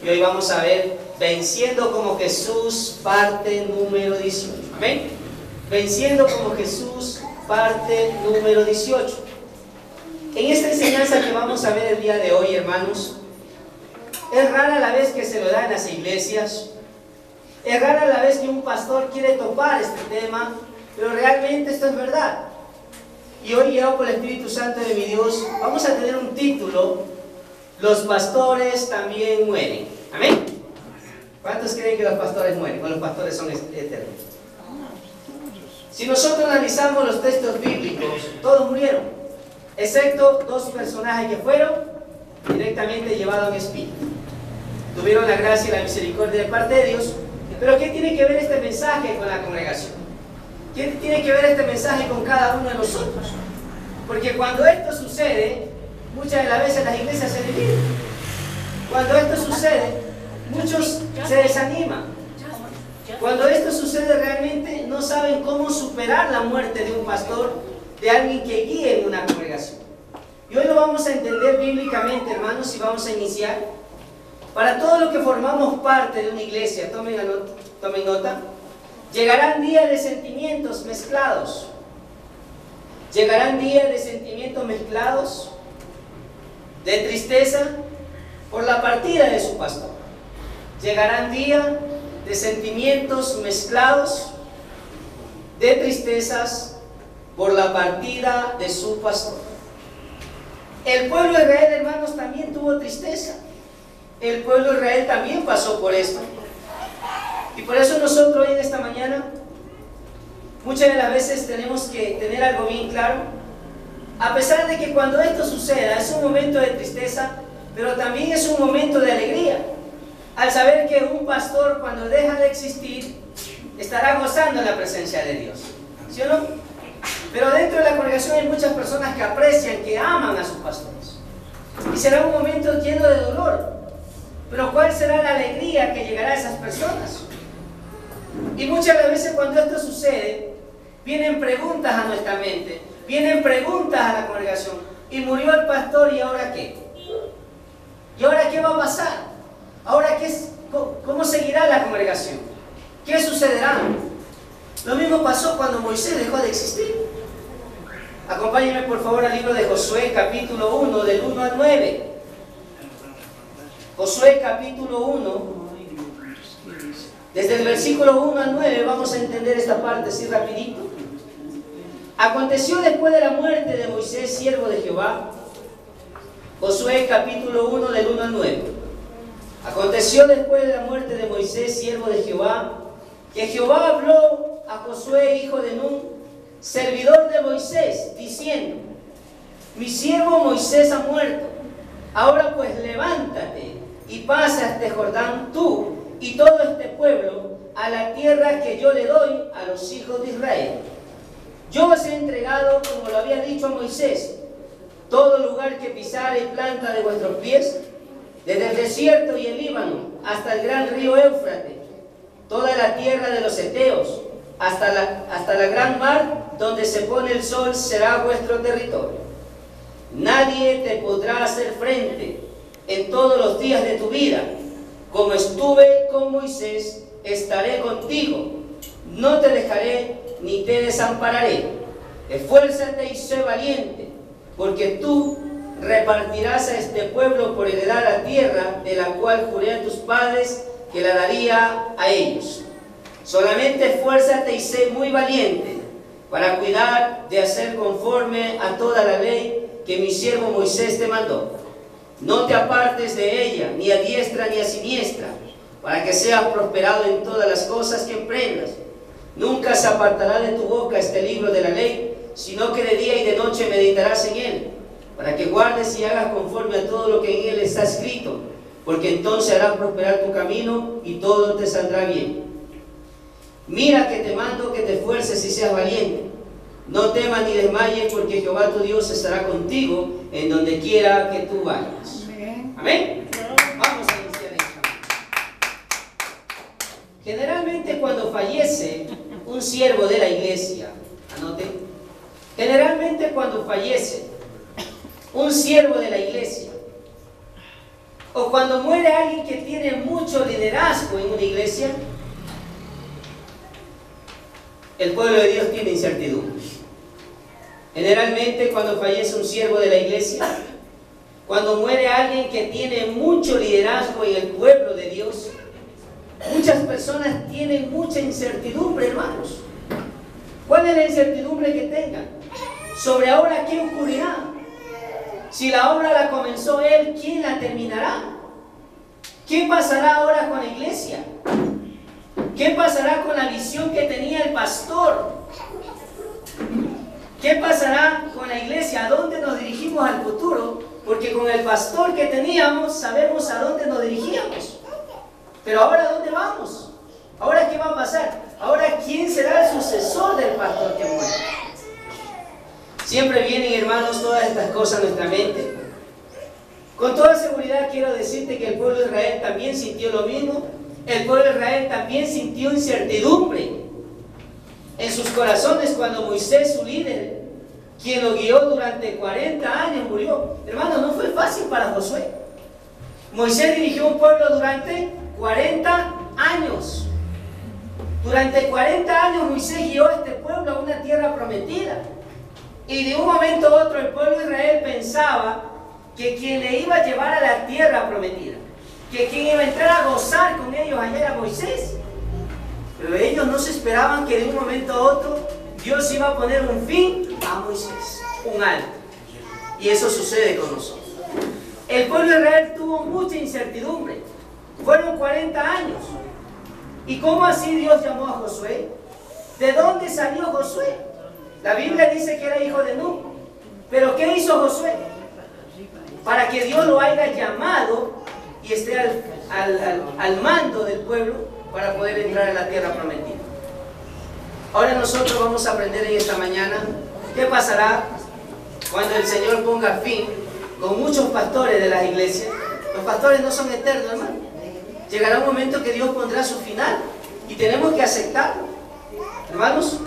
Y hoy vamos a ver Venciendo como Jesús, parte número 18. Amén. Venciendo como Jesús, parte número 18. En esta enseñanza que vamos a ver el día de hoy, hermanos, es rara la vez que se lo da en las iglesias. Es rara la vez que un pastor quiere topar este tema, pero realmente esto es verdad. Y hoy, guiado por el Espíritu Santo de mi Dios, vamos a tener un título: Los pastores también mueren. Amén. ¿Cuántos creen que los pastores mueren? O los pastores son eternos. Si nosotros analizamos los textos bíblicos, todos murieron, excepto dos personajes que fueron directamente llevados en espíritu. Tuvieron la gracia y la misericordia de parte de Dios. Pero ¿qué tiene que ver este mensaje con la congregación? ¿Qué tiene que ver este mensaje con cada uno de nosotros? Porque cuando esto sucede, muchas de las veces las iglesias se dividen. Cuando esto sucede, muchos se desaniman. Cuando esto sucede, realmente no saben cómo superar la muerte de un pastor, de alguien que guíe en una congregación. Y hoy lo vamos a entender bíblicamente, hermanos, y vamos a iniciar. Para todos los que formamos parte de una iglesia, tomen nota, llegarán días de sentimientos mezclados. Llegarán días de sentimientos mezclados, de tristeza por la partida de su pastor. Llegarán días de sentimientos mezclados, de tristezas por la partida de su pastor. El pueblo de Israel, hermanos, también tuvo tristeza. El pueblo de Israel también pasó por esto. Y por eso nosotros hoy en esta mañana, muchas de las veces tenemos que tener algo bien claro. A pesar de que cuando esto suceda es un momento de tristeza, pero también es un momento de alegría. Al saber que un pastor, cuando deja de existir, estará gozando en la presencia de Dios. ¿Sí o no? Pero dentro de la congregación hay muchas personas que aprecian, que aman a sus pastores. Y será un momento lleno de dolor. Pero ¿cuál será la alegría que llegará a esas personas? Y muchas veces cuando esto sucede, vienen preguntas a nuestra mente, vienen preguntas a la congregación. Y murió el pastor, ¿y ahora qué? ¿Y ahora qué va a pasar? ¿Ahora qué es? ¿Cómo seguirá la congregación? ¿Qué sucederá? Lo mismo pasó cuando Moisés dejó de existir. Acompáñenme por favor al libro de Josué, capítulo 1, del 1 al 9. Josué capítulo 1, desde el versículo 1 al 9, vamos a entender esta parte así rapidito. Aconteció después de la muerte de Moisés, siervo de Jehová, Josué capítulo 1, del 1 al 9. Aconteció después de la muerte de Moisés, siervo de Jehová, que Jehová habló a Josué, hijo de Nun, servidor de Moisés, diciendo: mi siervo Moisés ha muerto. Ahora pues levántate y pasa este Jordán, tú y todo este pueblo, a la tierra que yo le doy a los hijos de Israel. Yo os he entregado, como lo había dicho a Moisés, todo lugar que pisare planta de vuestros pies, desde el desierto y el Líbano hasta el gran río Éufrates, toda la tierra de los heteos, hasta la gran mar donde se pone el sol, será vuestro territorio. Nadie te podrá hacer frente en todos los días de tu vida. Como estuve con Moisés, estaré contigo. No te dejaré ni te desampararé. Esfuérzate y sé valiente, porque tú repartirás a este pueblo por heredad la tierra de la cual juré a tus padres que la daría a ellos. Solamente esfuérzate y sé muy valiente para cuidar de hacer conforme a toda la ley que mi siervo Moisés te mandó. No te apartes de ella, ni a diestra ni a siniestra, para que seas prosperado en todas las cosas que emprendas. Nunca se apartará de tu boca este libro de la ley, sino que de día y de noche meditarás en él, para que guardes y hagas conforme a todo lo que en él está escrito, porque entonces harás prosperar tu camino y todo te saldrá bien. Mira que te mando que te esfuerces y seas valiente. No temas ni desmayes, porque Jehová tu Dios estará contigo en donde quiera que tú vayas. Amén. Vamos a iniciar esto. Generalmente cuando fallece un siervo de la iglesia, anoten, generalmente cuando fallece un siervo de la iglesia, o cuando muere alguien que tiene mucho liderazgo en una iglesia, el pueblo de Dios tiene incertidumbre. Generalmente cuando fallece un siervo de la iglesia, cuando muere alguien que tiene mucho liderazgo en el pueblo de Dios, muchas personas tienen mucha incertidumbre, hermanos. ¿Cuál es la incertidumbre que tengan? Sobre ahora qué ocurrirá. Si la obra la comenzó él, ¿quién la terminará? ¿Qué pasará ahora con la iglesia? ¿Qué pasará con la visión que tenía el pastor? ¿Qué pasará con la iglesia? ¿A dónde nos dirigimos al futuro? Porque con el pastor que teníamos sabemos a dónde nos dirigíamos. Pero ahora, ¿a dónde vamos? ¿Ahora qué va a pasar? Ahora, ¿quién será el sucesor del pastor que muere? Siempre vienen, hermanos, todas estas cosas a nuestra mente. Con toda seguridad quiero decirte que el pueblo de Israel también sintió lo mismo. El pueblo de Israel también sintió incertidumbre en sus corazones cuando Moisés, su líder, quien lo guió durante 40 años, murió. Hermanos, no fue fácil para Josué. Moisés dirigió un pueblo durante 40 años. Durante 40 años Moisés guió a este pueblo a una tierra prometida. Y de un momento a otro el pueblo de Israel pensaba que quien le iba a llevar a la tierra prometida, que quien iba a entrar a gozar con ellos allá era Moisés. Pero ellos no se esperaban que de un momento a otro Dios iba a poner un fin a Moisés, un alto. Y eso sucede con nosotros. El pueblo de Israel tuvo mucha incertidumbre. Fueron 40 años. ¿Y cómo así Dios llamó a Josué? ¿De dónde salió Josué? La Biblia dice que era hijo de Nun. ¿Pero qué hizo Josué? Para que Dios lo haya llamado y esté al mando del pueblo para poder entrar a la tierra prometida. Ahora nosotros vamos a aprender en esta mañana qué pasará cuando el Señor ponga fin con muchos pastores de las iglesias. Los pastores no son eternos, hermano. Llegará un momento que Dios pondrá su final y tenemos que aceptarlo. Hermanos,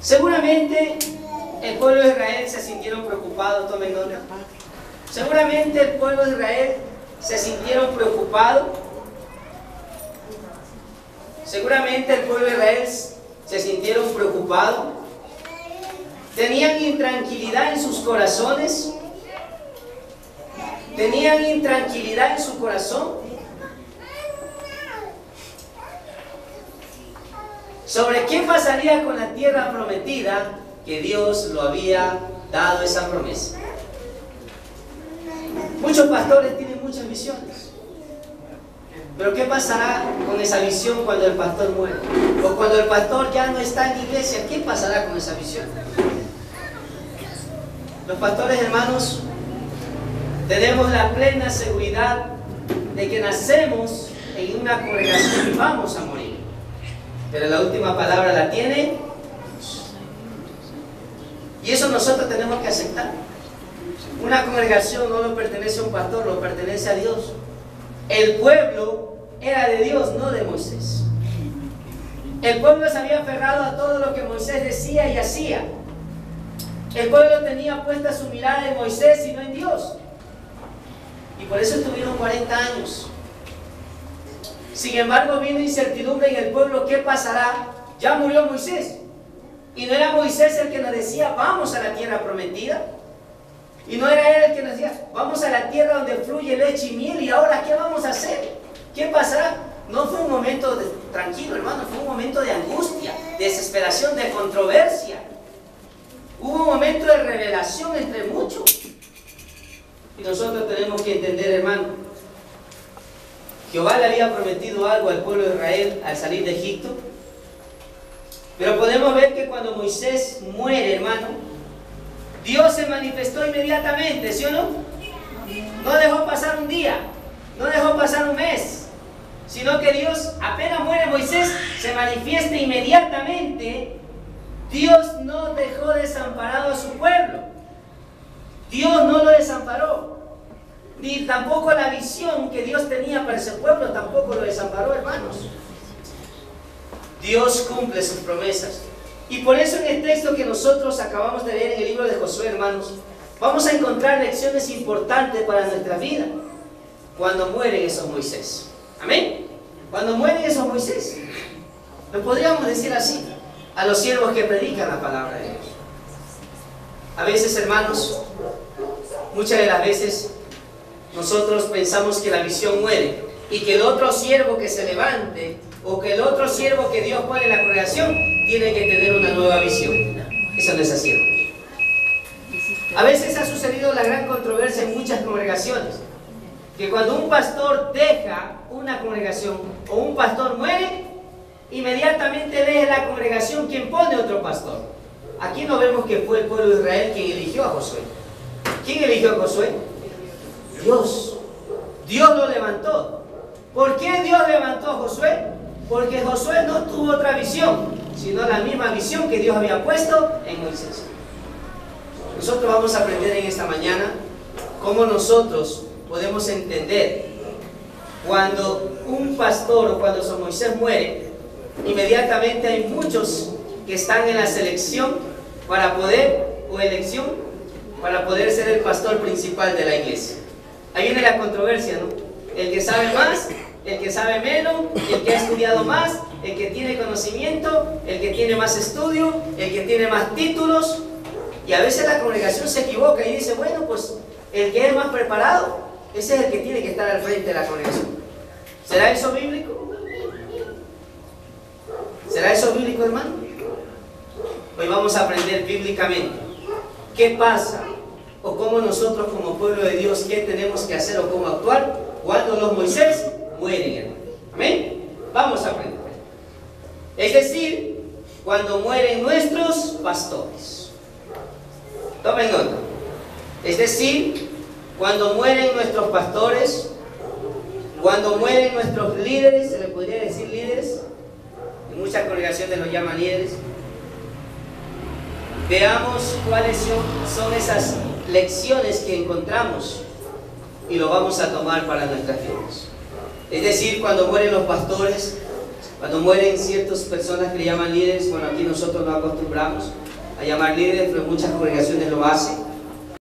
seguramente el pueblo de Israel se sintieron preocupados, tomen nota. Seguramente el pueblo de Israel se sintieron preocupados. Seguramente el pueblo de Israel se sintieron preocupados. Tenían intranquilidad en sus corazones. Tenían intranquilidad en su corazón sobre qué pasaría con la tierra prometida que Dios lo había dado esa promesa. Muchos pastores tienen muchas visiones, pero ¿qué pasará con esa visión cuando el pastor muere? O cuando el pastor ya no está en la iglesia, ¿qué pasará con esa visión? Los pastores, hermanos, tenemos la plena seguridad de que nacemos en una congregación y vamos a morir. Pero la última palabra la tiene Dios. Y eso nosotros tenemos que aceptar. Una congregación no lo pertenece a un pastor, lo pertenece a Dios. El pueblo era de Dios, no de Moisés. El pueblo se había aferrado a todo lo que Moisés decía y hacía. El pueblo tenía puesta su mirada en Moisés y no en Dios. Y por eso estuvieron 40 años. Sin embargo, vino incertidumbre en el pueblo. ¿Qué pasará? Ya murió Moisés. Y no era Moisés el que nos decía, vamos a la tierra prometida. Y no era él el que nos decía, vamos a la tierra donde fluye leche y miel. ¿Y ahora qué vamos a hacer? ¿Qué pasará? No fue un momento tranquilo, hermano. Fue un momento de angustia, de desesperación, de controversia. Hubo un momento de revelación entre muchos. Y nosotros tenemos que entender, hermano, Jehová le había prometido algo al pueblo de Israel al salir de Egipto. Pero podemos ver que cuando Moisés muere, hermano, Dios se manifestó inmediatamente, ¿sí o no? No dejó pasar un día, no dejó pasar un mes, sino que Dios, apenas muere Moisés, se manifiesta inmediatamente. Dios no dejó desamparado a su pueblo. Dios no lo desamparó. Ni tampoco la visión que Dios tenía para ese pueblo tampoco lo desamparó, hermanos. Dios cumple sus promesas. Y por eso en el texto que nosotros acabamos de leer en el libro de Josué, hermanos, vamos a encontrar lecciones importantes para nuestra vida cuando mueren esos Moisés. Amén. Cuando mueren esos Moisés, lo podríamos decir así a los siervos que predican la palabra de Dios. A veces, hermanos, muchas de las veces nosotros pensamos que la visión muere y que el otro siervo que se levante o que el otro siervo que Dios pone en la congregación tiene que tener una nueva visión. Eso no es así, hermanos. A veces ha sucedido la gran controversia en muchas congregaciones, que cuando un pastor deja una congregación o un pastor muere, inmediatamente deja la congregación quien pone otro pastor. Aquí no vemos que fue el pueblo de Israel quien eligió a Josué. ¿Quién eligió a Josué? Dios. Dios lo levantó. ¿Por qué Dios levantó a Josué? Porque Josué no tuvo otra visión, sino la misma visión que Dios había puesto en Moisés. Nosotros vamos a aprender en esta mañana cómo nosotros podemos entender cuando un pastor o cuando San Moisés muere, inmediatamente hay muchos que están en la selección para poder, o elección, para poder ser el pastor principal de la iglesia. Ahí viene la controversia, ¿no? El que sabe más, el que sabe menos, el que ha estudiado más, el que tiene conocimiento, el que tiene más estudio, el que tiene más títulos. Y a veces la congregación se equivoca y dice, bueno, pues el que es más preparado, ese es el que tiene que estar al frente de la congregación. ¿Será eso bíblico? ¿Será eso bíblico, hermano? Hoy vamos a aprender bíblicamente qué pasa o cómo nosotros como pueblo de Dios, qué tenemos que hacer o cómo actuar cuando los Moisés mueren, hermano. Amén. Vamos a aprender. Es decir, cuando mueren nuestros pastores. Tomen nota. Es decir, cuando mueren nuestros pastores, cuando mueren nuestros líderes, se le podría decir líderes, en muchas congregaciones los llaman líderes. Veamos cuáles son esas lecciones que encontramos y lo vamos a tomar para nuestras vidas. Es decir, cuando mueren los pastores, cuando mueren ciertas personas que le llaman líderes, bueno, aquí nosotros nos acostumbramos a llamar líderes, pero muchas congregaciones lo hacen.